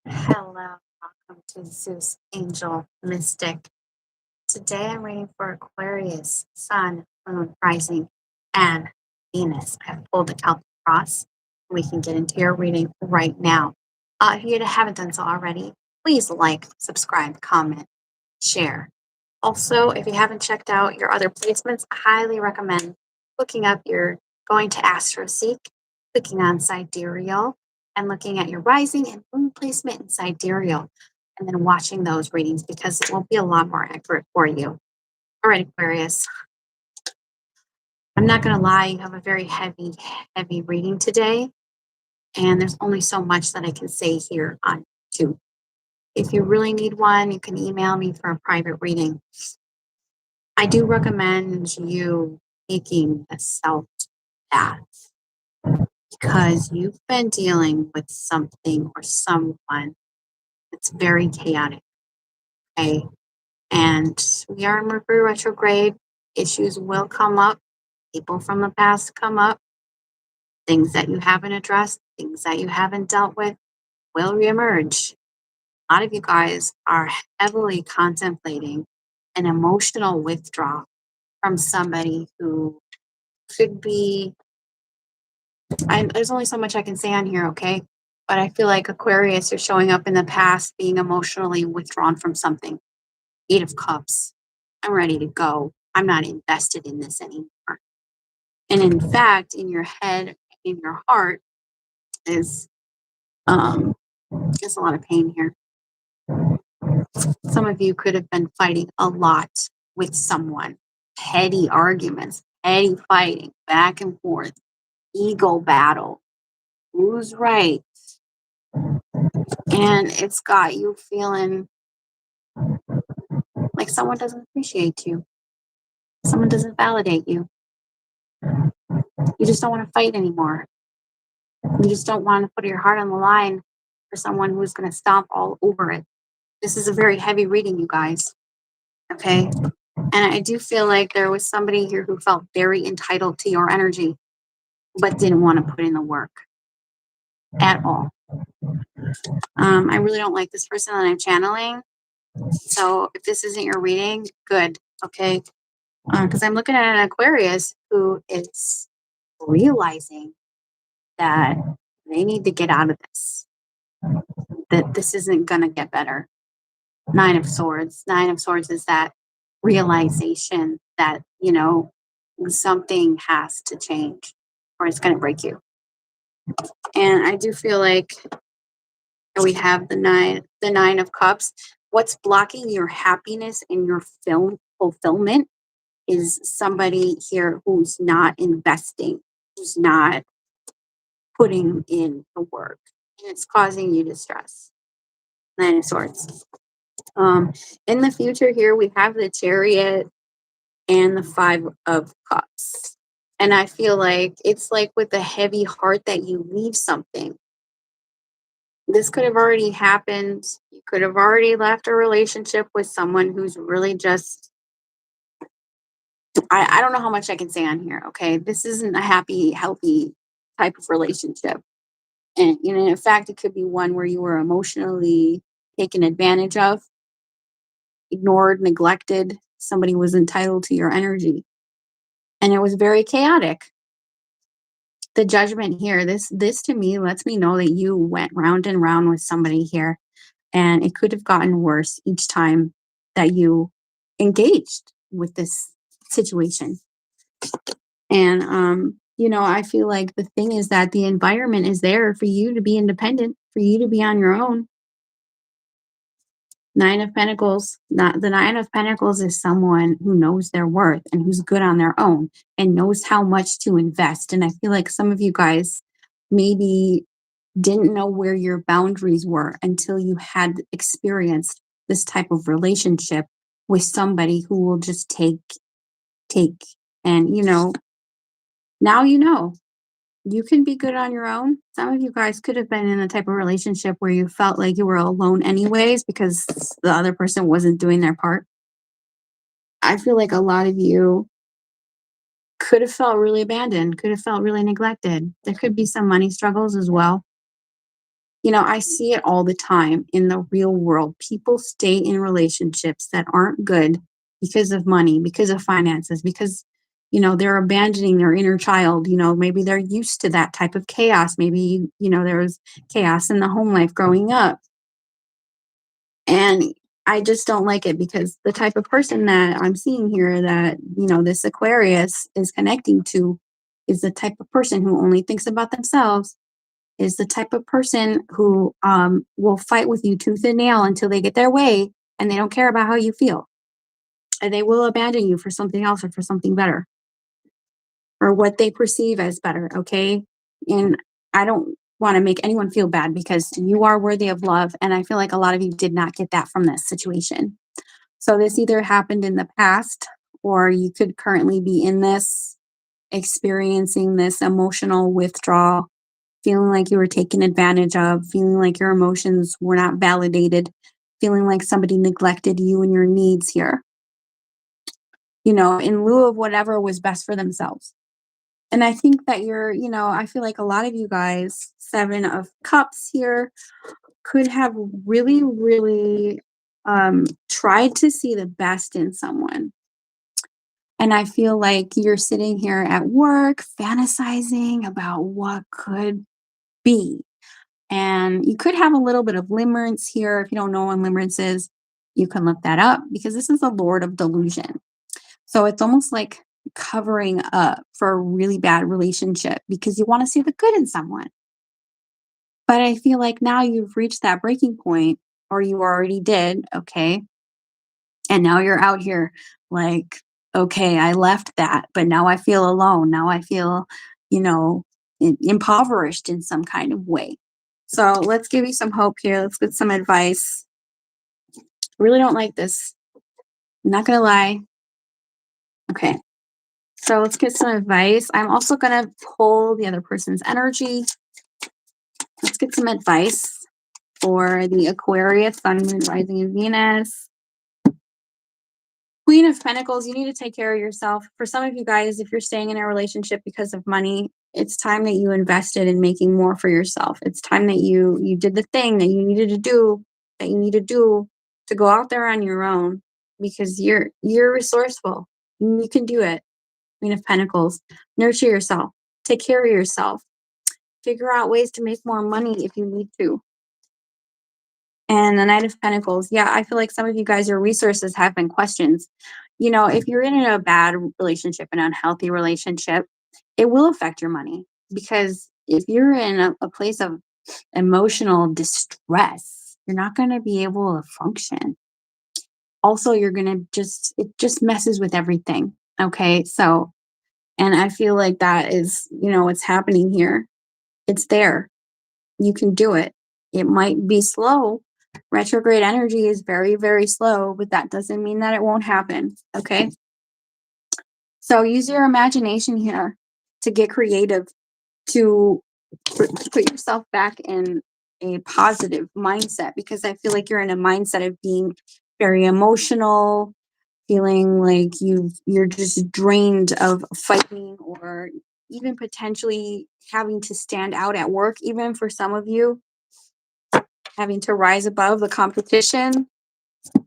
Hello, welcome to Zeus Angel Mystic. Today I'm reading for Aquarius, Sun, Moon, Rising, and Venus. I've pulled out the cross. We can get into your reading right now. If you haven't done so already, please like, subscribe, comment, share. Also, if you haven't checked out your other placements, I highly recommend looking up your going to AstroSeek, clicking on Sidereal, and looking at your rising and moon placement in Sidereal, and then watching those readings because it will be a lot more accurate for you. All right, Aquarius. I'm not going to lie, you have a very heavy reading today, and there's only so much that I can say here on YouTube. If you really need one, you can email me for a private reading. I do recommend you taking a self bath because you've been dealing with something or someone that's very chaotic. Okay. And we are in Mercury retrograde. Issues will come up. People from the past come up. Things that you haven't addressed, things that you haven't dealt with will reemerge. A lot of you guys are heavily contemplating an emotional withdrawal from somebody who could be there's only so much I can say on here, okay? But I feel like Aquarius, you're showing up in the past being emotionally withdrawn from something. Eight of Cups. I'm ready to go. I'm not invested in this anymore. And in fact, in your head, in your heart, is there's a lot of pain here. Some of you could have been fighting a lot with someone. Petty arguments, petty fighting, back and forth, ego battle. Who's right? And it's got you feeling like someone doesn't appreciate you, someone doesn't validate you. You just don't want to fight anymore. You just don't want to put your heart on the line for someone who's going to stomp all over it. This is a very heavy reading, you guys. Okay. And I do feel like there was somebody here who felt very entitled to your energy, but didn't want to put in the work at all. I really don't like this person that I'm channeling. So if this isn't your reading, good. Okay. Because I'm looking at an Aquarius who is realizing that they need to get out of this, that this isn't going to get better. Nine of Swords. Nine of Swords is that realization that, something has to change or it's going to break you. And I do feel like we have the nine of cups. What's blocking your happiness and your fulfillment is somebody here who's not investing, who's not putting in the work, and it's causing you distress. Nine of Swords. In the future here, we have the Chariot and the Five of Cups. And I feel like it's like with a heavy heart that you leave something. This could have already happened. You could have already left a relationship with someone who's really just, I don't know how much I can say on here. Okay. This isn't a happy, healthy type of relationship. And, in fact, it could be one where you were emotionally taken advantage of, ignored, neglected. Somebody was entitled to your energy. And it was very chaotic. The Judgment here, this to me lets me know that you went round and round with somebody here. And it could have gotten worse each time that you engaged with this situation. And, I feel like the thing is that the environment is there for you to be independent, for you to be on your own. Nine of Pentacles, the Nine of Pentacles is someone who knows their worth and who's good on their own and knows how much to invest. And I feel like some of you guys maybe didn't know where your boundaries were until you had experienced this type of relationship with somebody who will just take. And, now you can be good on your own. Some of you guys could have been in a type of relationship where you felt like you were alone anyways because the other person wasn't doing their part. I feel like a lot of you could have felt really abandoned, could have felt really neglected. There could be some money struggles as well. I see it all the time in the real world. People stay in relationships that aren't good because of money, because of finances, because, they're abandoning their inner child. Maybe they're used to that type of chaos. Maybe, there was chaos in the home life growing up. And I just don't like it because the type of person that I'm seeing here that, this Aquarius is connecting to is the type of person who only thinks about themselves, is the type of person who will fight with you tooth and nail until they get their way, and they don't care about how you feel. And they will abandon you for something else or for something better or what they perceive as better. Okay. And I don't want to make anyone feel bad because you are worthy of love. And I feel like a lot of you did not get that from this situation. So this either happened in the past or you could currently be in this, experiencing this emotional withdrawal, feeling like you were taken advantage of, feeling like your emotions were not validated, feeling like somebody neglected you and your needs here, in lieu of whatever was best for themselves. And I think that I feel like a lot of you guys, 7 of Cups here, could have really, really tried to see the best in someone. And I feel like you're sitting here at work fantasizing about what could be. And you could have a little bit of limerence here. If you don't know what limerence is, you can look that up because this is the Lord of Delusion. So it's almost like covering up for a really bad relationship because you want to see the good in someone. But I feel like now you've reached that breaking point, or you already did, okay? And now you're out here like, okay, I left that, but now I feel alone. Now I feel, you know, impoverished in some kind of way. So let's give you some hope here. Let's get some advice. Really don't like this. I'm not going to lie. Okay. So let's get some advice. I'm also going to pull the other person's energy. Let's get some advice for the Aquarius, Sun, Moon, Rising, and Venus. Queen of Pentacles, you need to take care of yourself. For some of you guys, if you're staying in a relationship because of money, it's time that you invested in making more for yourself. It's time that you did the thing that you needed to do, that you need to do to go out there on your own because you're resourceful. You can do it. Queen of Pentacles, nurture yourself, take care of yourself, figure out ways to make more money if you need to. And the Knight of Pentacles, yeah, I feel like some of you guys, your resources have been questioned. If you're in a bad relationship, an unhealthy relationship, it will affect your money because if you're in a place of emotional distress, you're not going to be able to function. Also, you're going to it just messes with everything. Okay. So, and I feel like that is, what's happening here. It's there. You can do it. It might be slow. Retrograde energy is very, very slow, but that doesn't mean that it won't happen. Okay. So use your imagination here to get creative, to put yourself back in a positive mindset because I feel like you're in a mindset of being very emotional, feeling like you're just drained of fighting or even potentially having to stand out at work, even for some of you, having to rise above the competition.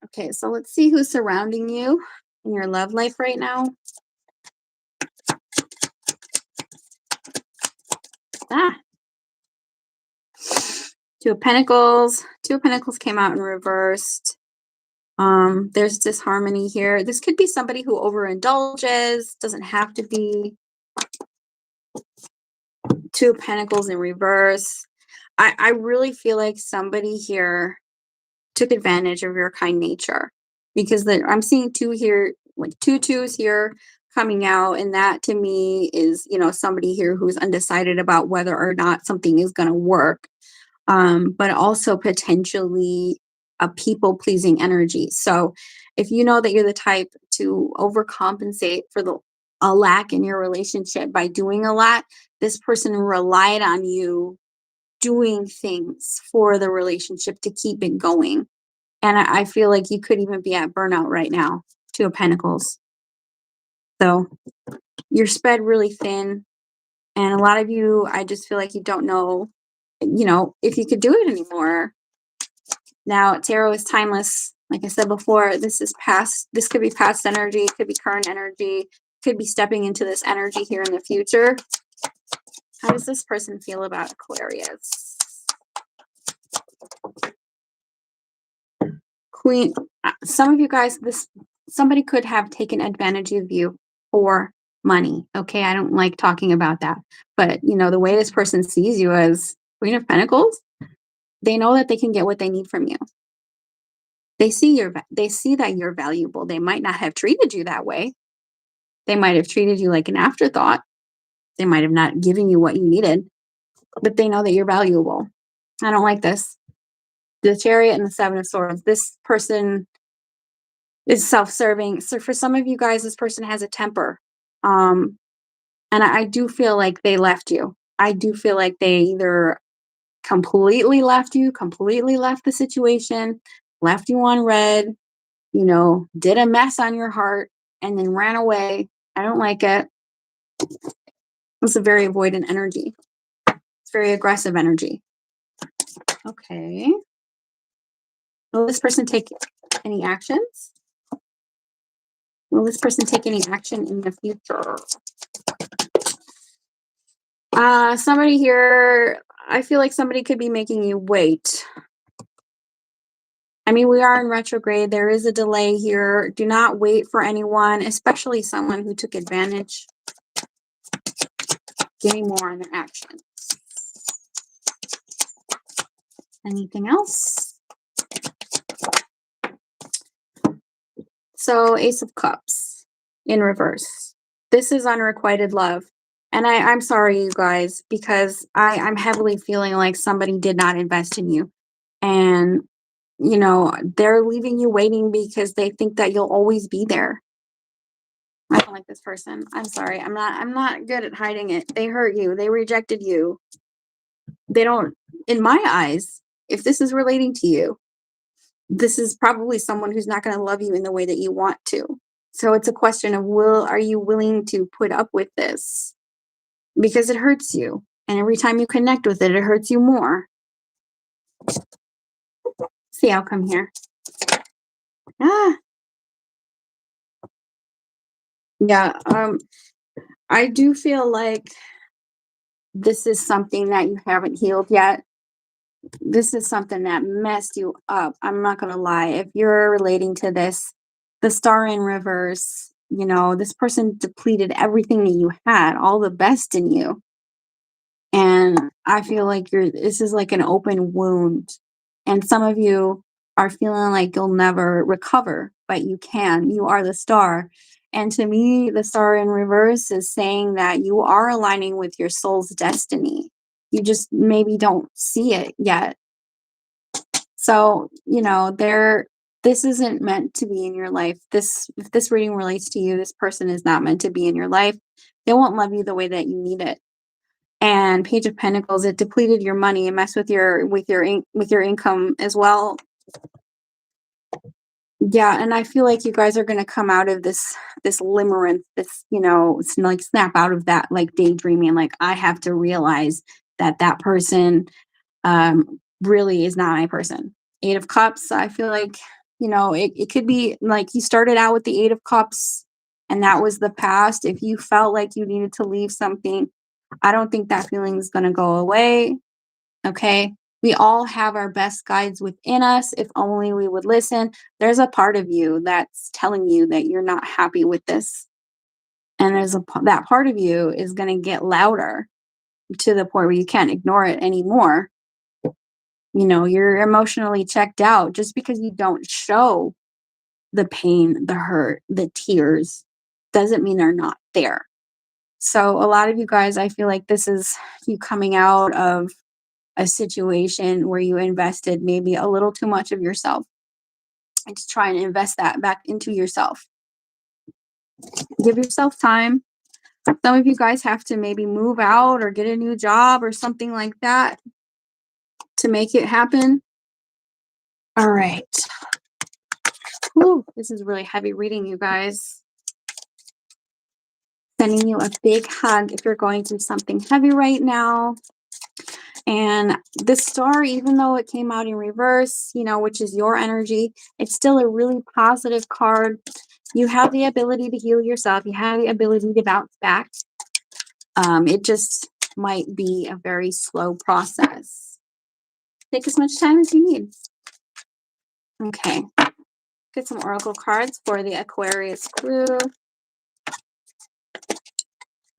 Okay, so let's see who's surrounding you in your love life right now. Ah, Two of Pentacles. Two of Pentacles came out in reversed. There's disharmony here. This could be somebody who overindulges, doesn't have to be. Two of Pentacles in reverse. I really feel like somebody here took advantage of your kind nature because I'm seeing two here, like two twos here coming out. And that to me is, somebody here who's undecided about whether or not something is going to work. But also potentially a people pleasing energy. So if you know that you're the type to overcompensate for a lack in your relationship by doing a lot, this person relied on you doing things for the relationship to keep it going. And I feel like you could even be at burnout right now. Two of Pentacles. So you're spread really thin. And a lot of you, I just feel like you don't know if you could do it anymore. Now, tarot is timeless. Like I said before, this is past. This could be past energy. It could be current energy. Could be stepping into this energy here in the future. How does this person feel about Aquarius? Queen. Some of you guys, somebody could have taken advantage of you for money. Okay, I don't like talking about that, but the way this person sees you as Queen of Pentacles, they know that they can get what they need from you. They see that you're valuable. They might not have treated you that way. They might have treated you like an afterthought. They might have not given you what you needed, but they know that you're valuable. I don't like this. The Chariot and the Seven of Swords. This person is self-serving. So for some of you guys, this person has a temper. And I do feel like they left you. I do feel like they either completely left you, completely left the situation, left you on red, did a mess on your heart, and then ran away. I don't like it. It's a very avoidant energy. It's very aggressive energy. Okay. Will this person take any actions? Will this person take any action in the future? Somebody here, I feel like somebody could be making you wait. I mean, we are in retrograde. There is a delay here. Do not wait for anyone, especially someone who took advantage. Give me more on their actions. Anything else? So, Ace of Cups in reverse. This is unrequited love. And I'm sorry, you guys, because I'm heavily feeling like somebody did not invest in you. And, they're leaving you waiting because they think that you'll always be there. I don't like this person. I'm sorry. I'm not good at hiding it. They hurt you. They rejected you. They don't, in my eyes, if this is relating to you, this is probably someone who's not going to love you in the way that you want to. So it's a question of are you willing to put up with this? Because it hurts you. And every time you connect with it, it hurts you more. See outcome here. Yeah, I do feel like this is something that you haven't healed yet. This is something that messed you up. I'm not going to lie. If you're relating to this, the Star in reverse, this person depleted everything that you had, all the best in you. And I feel like this is like an open wound. And some of you are feeling like you'll never recover, but you can. You are the star. And to me, the Star in reverse is saying that you are aligning with your soul's destiny. You just maybe don't see it yet. So, this isn't meant to be in your life. If this reading relates to you, this person is not meant to be in your life. They won't love you the way that you need it. And Page of Pentacles, it depleted your money and messed with your income as well. Yeah, and I feel like you guys are going to come out of this limerence, it's like snap out of that, like daydreaming, like I have to realize that person really is not my person. Eight of Cups, I feel like, it could be like you started out with the Eight of Cups and that was the past. If you felt like you needed to leave something, I don't think that feeling is going to go away. Okay. We all have our best guides within us. If only we would listen. There's a part of you that's telling you that you're not happy with this. And that part of you is going to get louder to the point where you can't ignore it anymore. You're emotionally checked out. Just because you don't show the pain, the hurt, the tears, doesn't mean they're not there. So a lot of you guys, I feel like this is you coming out of a situation where you invested maybe a little too much of yourself and to try and invest that back into yourself. Give yourself time. Some of you guys have to maybe move out or get a new job or something like that to make it happen. All right. Whew, this is really heavy reading, you guys. Sending you a big hug if you're going through something heavy right now. And this star, even though it came out in reverse, which is your energy, it's still a really positive card. You have the ability to heal yourself. You have the ability to bounce back. It just might be a very slow process. Take as much time as you need. Okay. Get some oracle cards for the Aquarius crew.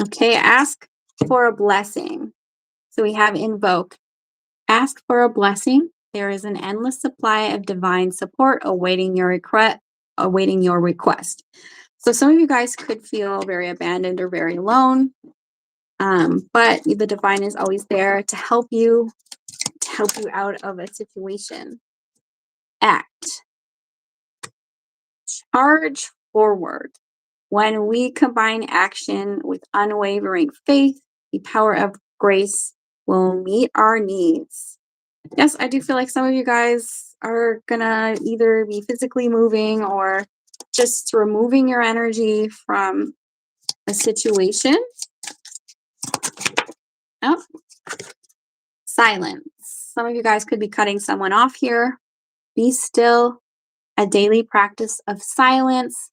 Okay, ask for a blessing. So we have invoke. Ask for a blessing. There is an endless supply of divine support awaiting your request. So some of you guys could feel very abandoned or very alone. But the divine is always there to help you out of a situation. Act. Charge forward. When we combine action with unwavering faith, the power of grace will meet our needs. Yes, I do feel like some of you guys are gonna either be physically moving or just removing your energy from a situation. Oh, silence. Some of you guys could be cutting someone off here. Be still. A daily practice of silence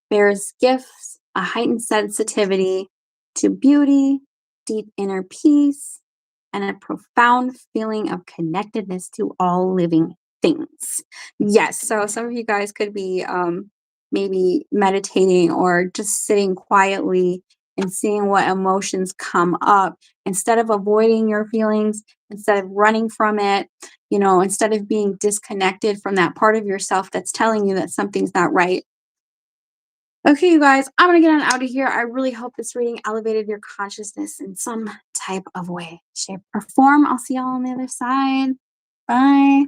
bears gifts, a heightened sensitivity to beauty, deep inner peace, and a profound feeling of connectedness to all living things. Yes, so some of you guys could be maybe meditating or just sitting quietly and seeing what emotions come up instead of avoiding your feelings, instead of running from it, instead of being disconnected from that part of yourself that's telling you that something's not right. Okay, you guys, I'm going to get on out of here. I really hope this reading elevated your consciousness in some type of way, shape, or form. I'll see y'all on the other side. Bye.